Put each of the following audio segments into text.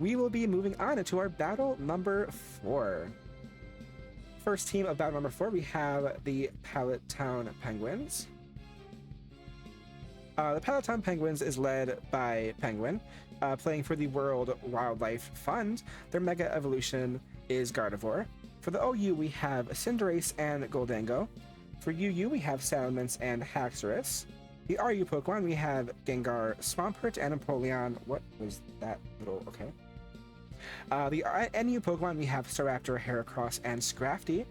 we will be moving on into our battle number 4. First team of battle number 4, we have the Pallet Town Penguins. The Pallet Town Penguins is led by Penguin, playing for the World Wildlife Fund. Their Mega Evolution is Gardevoir. For the OU, we have Cinderace and Goldango. For UU, we have Salamence and Haxorus. The RU Pokemon, we have Gengar, Swampert, and Empoleon. What was that little... okay. The NU Pokemon, we have Staraptor, Heracross, and Scrafty.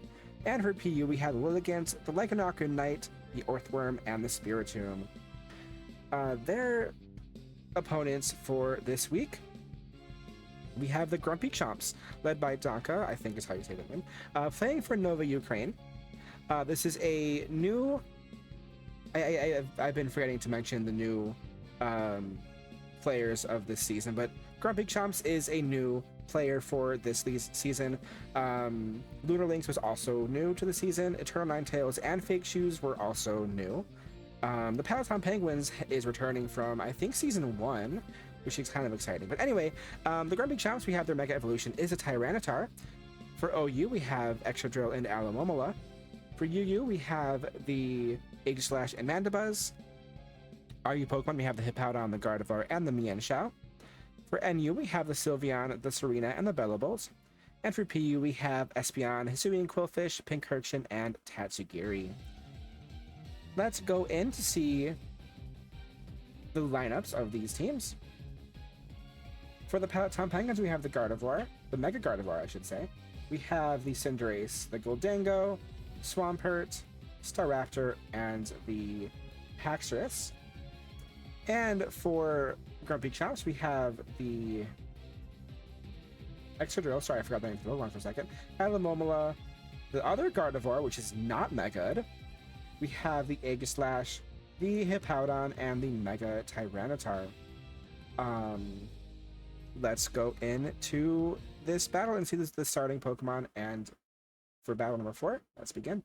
And for PU, we have Lilligant, the Lycanroc Knight, the Earthworm, and the Spiritomb. Their opponents for this week, we have the Grumpy Chomps, led by Danka, I think is how you say that name, playing for Nova Ukraine. This is a new... I've been forgetting to mention the new players of this season, but Grumpy Chomps is a new player for this season. Lunar Lynx was also new to the season. Eternal Ninetales and Fake Shoes were also new. The Pallet Town Penguins is returning from, I think, Season 1, which is kind of exciting. But anyway, the Grumpy Chomps, we have their Mega Evolution is a Tyranitar. For OU, we have Excadrill and Alomomola. For UU, we have the Aegislash and Mandibuzz. RU Pokemon, we have the Hippowdon, the Gardevoir, and the Mienshao. For NU, we have the Sylveon, the Serena, and the Bellabolt. And for PU, we have Espeon, Hisuian Quillfish, Pincurchin, and Tatsugiri. Let's go in to see the lineups of these teams. For the Pallet Town Penguins, we have the Gardevoir, the Mega Gardevoir, I should say. We have the Cinderace, the Goldango, Swampert, Staraptor, and the Haxorus. And for Grumpy Chomps, we have the Excadrill, sorry, I forgot the name of the Pokemon for a second, Alomomola, the other Gardevoir, which is not Mega'd. We have the Aegislash, the Hippowdon, and the Mega Tyranitar. Let's go into this battle and see the starting Pokemon. And for battle number 4, let's begin.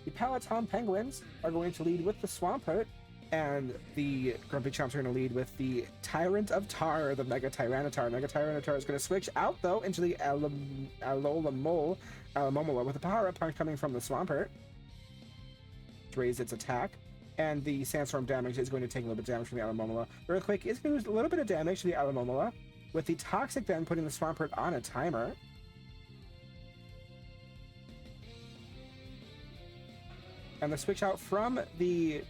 The Pallet Town Penguins are going to lead with the Swampert, and the Grumpy Chomps are going to lead with the Tyrant of Tar, the Mega Tyranitar. Mega Tyranitar is going to switch out, though, into the Alomomola with a power-up punch coming from the Swampert to raise its attack. And the Sandstorm damage is going to take a little bit of damage from the Alomomola. The Earthquake is going to do a little bit of damage to the Alomomola, with the Toxic then putting the Swampert on a timer. And the switch out from the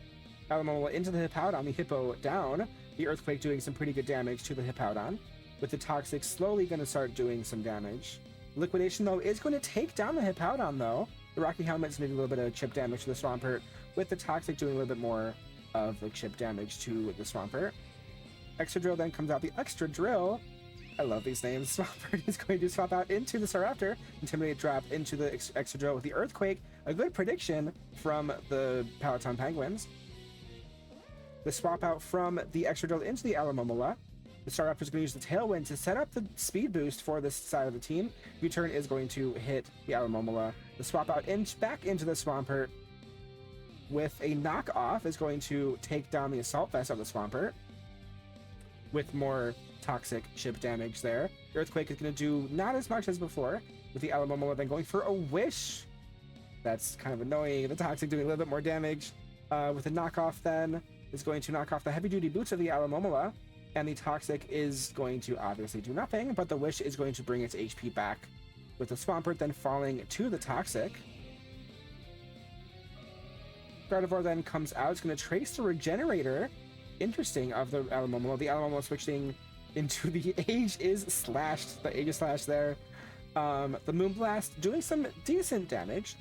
Alomomola into the Hippowdon, the Hippo down, the Earthquake doing some pretty good damage to the Hippowdon, with the Toxic slowly going to start doing some damage. Liquidation, though, is going to take down the Hippowdon, though. The Rocky Helmet is going to do a little bit of chip damage to the Swampert, with the Toxic doing a little bit more of the chip damage to the Swampert. Excadrill then comes out. The Extra Drill, I love these names. Swampert is going to swap out into the Staraptor, Intimidate drop into the Excadrill with the Earthquake. A good prediction from the Pallet Town Penguins. The swap out from the Excadrill into the Alomomola. The Staraptor is going to use the Tailwind to set up the speed boost for this side of the team. U-turn is going to hit the Alomomola. The swap out back into the Swampert with a knockoff is going to take down the Assault Vest of the Swampert with more Toxic chip damage there. The Earthquake is going to do not as much as before, with the Alomomola then going for a Wish. That's kind of annoying. The Toxic doing a little bit more damage. With the knockoff then is going to knock off the Heavy Duty Boots of the Alomomola, and the Toxic is going to obviously do nothing, but the Wish is going to bring its HP back, with the Swampert then falling to the Toxic. Gardevoir then comes out. It's going to trace the Regenerator, interesting, of the Alomomola. The Alomomola switching into the Age is Slashed, the Aegislash there. The Moonblast doing some decent damage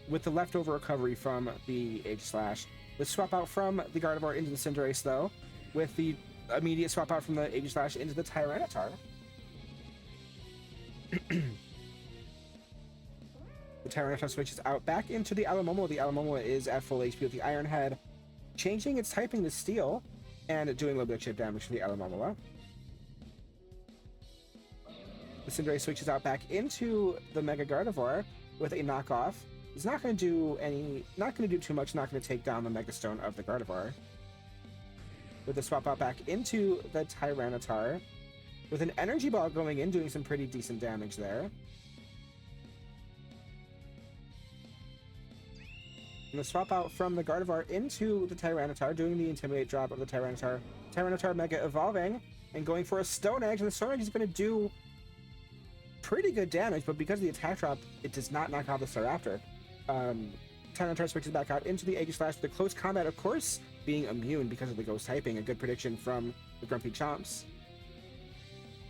with the leftover recovery from the Aegislash. The swap out from the Gardevoir into the Cinderace, though, with the immediate swap out from the Aegislash into the Tyranitar. The Tyranitar switches out back into the Alomomola. The Alomomola is at full HP with the Iron Head, changing its typing to Steel, and doing a little bit of chip damage to the Alomomola. The Cinderace switches out back into the Mega Gardevoir with a knockoff. It's not going to do too much, not going to take down the Mega Stone of the Gardevoir. with the swap out back into the Tyranitar, with an energy ball going in, doing some pretty decent damage there. And the swap out from the Gardevoir into the Tyranitar, doing the Intimidate drop of the Tyranitar. Tyranitar Mega evolving and going for a Stone Edge, and the Stone Edge is going to do pretty good damage, but because of the attack drop, it does not knock out the Staraptor. Tyranitar switches back out into the Aegis Slash with the close combat, of course, being immune because of the ghost typing. A good prediction from the Grumpy Chomps.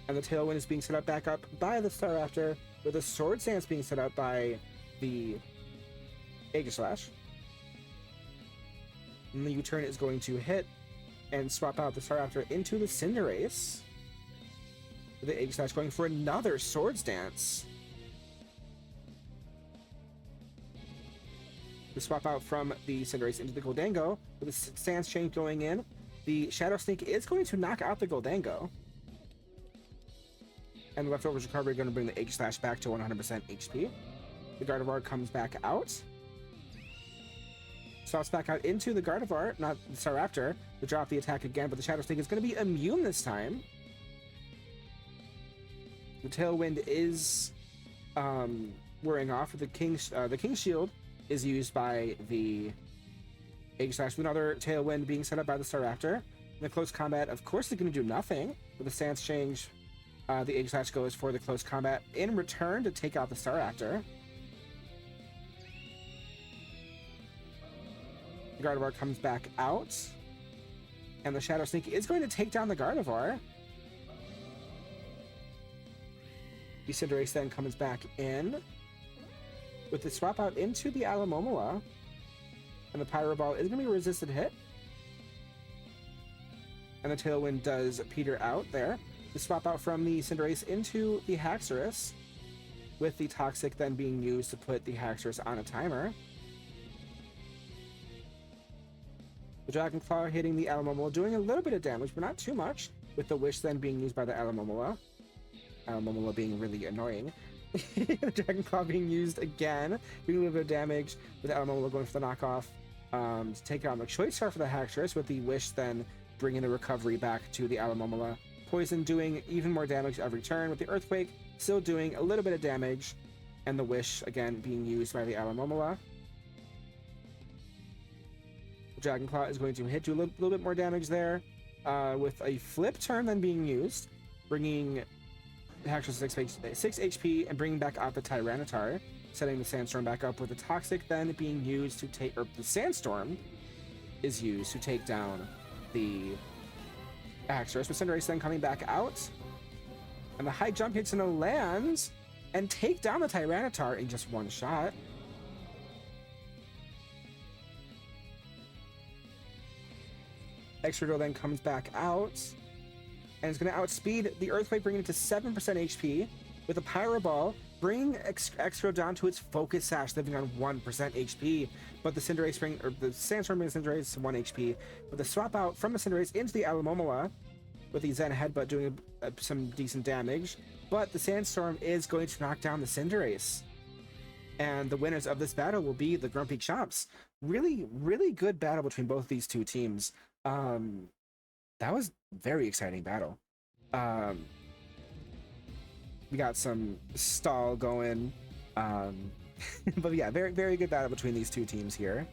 And the Tailwind is being set up back up by the Staraptor, with a Sword Stance being set up by the Aegis Slash. And the U-turn is going to hit and swap out the Staraptor into the Cinderace. With the Aegis Slash going for another Sword Stance. The swap out from the Cinderace into the Goldango, with the Stance change going in. The Shadow Sneak is going to knock out the Goldango. And the Leftovers Recovery are going to bring the Aegis Slash back to 100% HP. The Gardevoir comes back out. Swaps back out into the Gardevoir, not the Staraptor, to drop the attack again, but the Shadow Sneak is going to be immune this time. The Tailwind is wearing off. The King's Shield is used by the Aegis Slash, with another Tailwind being set up by the Staraptor. In the close combat, of course, they're going to do nothing. With the stance change, the Aegis Slash goes for the close combat in return to take out the Staraptor. The Gardevoir comes back out, and the Shadow Sneak is going to take down the Gardevoir. The Cinderace then comes back in with the swap out into the Alomomola, and the Pyro Ball is going to be a resisted hit. And the Tailwind does peter out there. The swap out from the Cinderace into the Haxorus, with the Toxic then being used to put the Haxorus on a timer. The Dragon Claw hitting the Alomomola, doing a little bit of damage, but not too much, with the Wish then being used by the Alomomola. Alomomola being really annoying. The Dragon Claw being used again, doing a little bit of damage, with the Alomomola going for the knockoff to take out the Choice Star for the Haxorus, with the Wish then bringing the recovery back to the Alomomola. Poison doing even more damage every turn, with the Earthquake still doing a little bit of damage, and the Wish again being used by the Alomomola. The Dragon Claw is going to hit you a little bit more damage there, with a Flip Turn then being used, bringing the Haxorus 6 HP and bringing back out the Tyranitar, setting the Sandstorm back up, with the Toxic then being used to take, or the Sandstorm is used to take down the Haxorus, with Cinderace then coming back out, and the high jump hits into lands and take down the Tyranitar in just one shot. Excadrill then comes back out and is going to outspeed the Earthquake, bringing it to 7% HP, with a Pyro Ball bringing Excadrill down to its Focus Sash, living on 1% HP. But the the Sandstorm brings Cinderace to 1 HP, with the swap out from the Cinderace into the Alomomola, with the Zen Headbutt doing some decent damage. But the Sandstorm is going to knock down the Cinderace. And the winners of this battle will be the Grumpy Chomps. Really, really good battle between both these two teams. That was a very exciting battle. We got some stall going. But yeah, very, very good battle between these two teams here.